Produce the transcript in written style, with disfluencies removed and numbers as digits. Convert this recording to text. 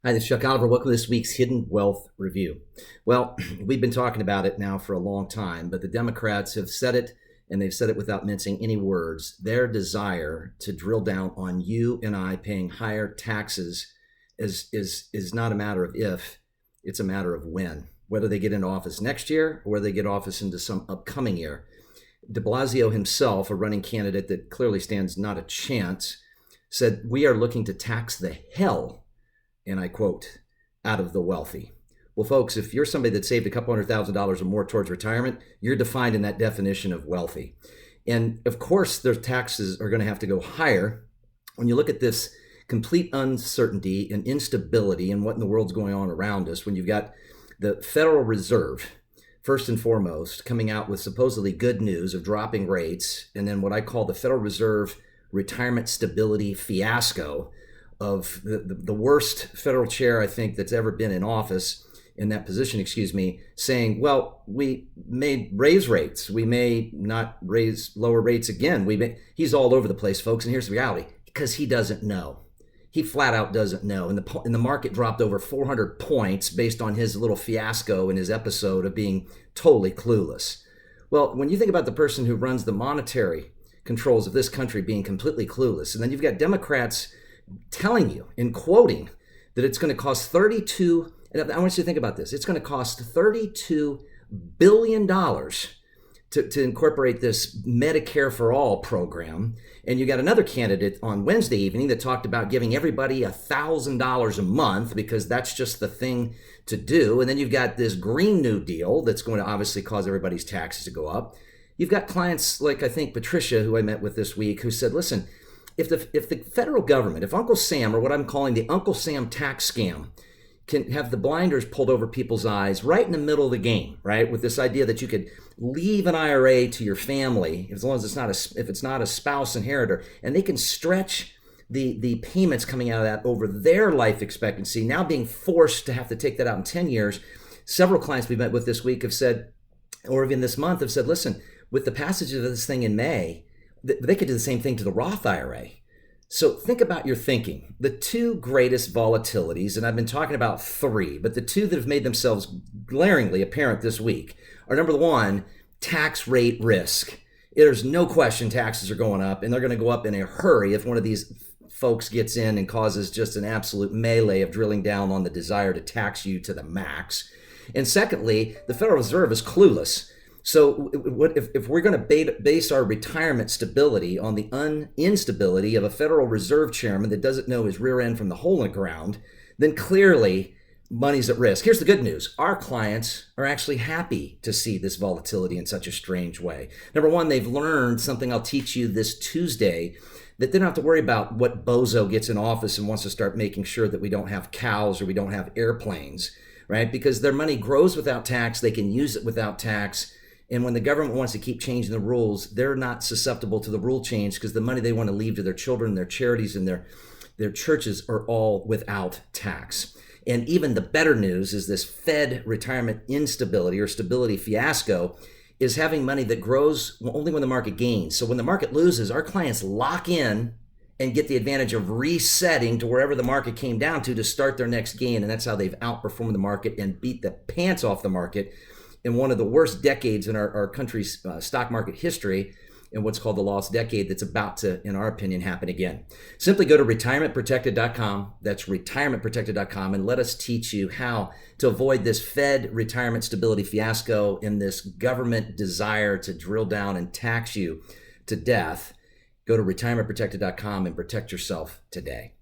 Hi, this is Chuck Oliver. Welcome to this week's Hidden Wealth Review. Well, we've been talking about it now for a long time, but the Democrats have said it, and they've said it without mincing any words. Their desire to drill down on you and I paying higher taxes is not a matter of if, it's a matter of when. Whether they get into office next year or whether they get office into some upcoming year. De Blasio himself, a running candidate that clearly stands not a chance, said, "We are looking to tax the hell," and I quote, "out of the wealthy." Well, folks, if you're somebody that saved a couple $100,000 or more towards retirement, you're defined in that definition of wealthy. And of course, their taxes are going to have to go higher. When you look at this complete uncertainty and instability and what in the world's going on around us, when you've got the Federal Reserve, first and foremost, coming out with supposedly good news of dropping rates, and then what I call the Federal Reserve retirement stability fiasco, of the worst federal chair I think that's ever been in office, in that position, saying, well, we may raise rates. We may not lower rates again. He's all over the place, folks. And here's the reality, because he doesn't know. He flat out doesn't know. And the market dropped over 400 points based on his little fiasco in his episode of being totally clueless. Well, when you think about the person who runs the monetary controls of this country being completely clueless, and then you've got Democrats telling you and quoting that it's going to cost and I want you to think about this, it's going to cost $32 billion to incorporate this Medicare for All program. And you got another candidate on Wednesday evening that talked about giving everybody $1,000 a month because that's just the thing to do. And then you've got this Green New Deal that's going to obviously cause everybody's taxes to go up. You've got clients like, I think, Patricia, who I met with this week, who said, listen, if the federal government, if Uncle Sam, or what I'm calling the Uncle Sam tax scam, can have the blinders pulled over people's eyes right in the middle of the game, right? With this idea that you could leave an IRA to your family, as long as it's not a spouse inheritor, and they can stretch the payments coming out of that over their life expectancy, now being forced to have to take that out in 10 years. Several clients we met with this week have said, or even this month, have said, listen, with the passage of this thing in May, they could do the same thing to the Roth IRA. So think about your thinking. The two greatest volatilities, and I've been talking about three, but the two that have made themselves glaringly apparent this week are, number one, tax rate risk. There's no question taxes are going up, and they're going to go up in a hurry if one of these folks gets in and causes just an absolute melee of drilling down on the desire to tax you to the max. And secondly, the Federal Reserve is clueless. So if we're going to base our retirement stability on the instability of a Federal Reserve chairman that doesn't know his rear end from the hole in the ground, then clearly money's at risk. Here's the good news. Our clients are actually happy to see this volatility in such a strange way. Number one, they've learned something I'll teach you this Tuesday, that they don't have to worry about what bozo gets in office and wants to start making sure that we don't have cows or we don't have airplanes, right? Because their money grows without tax. They can use it without tax. And when the government wants to keep changing the rules, they're not susceptible to the rule change because the money they want to leave to their children, their charities, and their churches are all without tax. And even the better news is this Fed retirement instability or stability fiasco is having money that grows only when the market gains. So when the market loses, our clients lock in and get the advantage of resetting to wherever the market came down to start their next gain. And that's how they've outperformed the market and beat the pants off the market in one of the worst decades in our country's stock market history, and what's called the lost decade that's about to, in our opinion, happen again. Simply go to retirementprotected.com. That's retirementprotected.com, and let us teach you how to avoid this Fed retirement stability fiasco and this government desire to drill down and tax you to death. Go to retirementprotected.com and protect yourself today.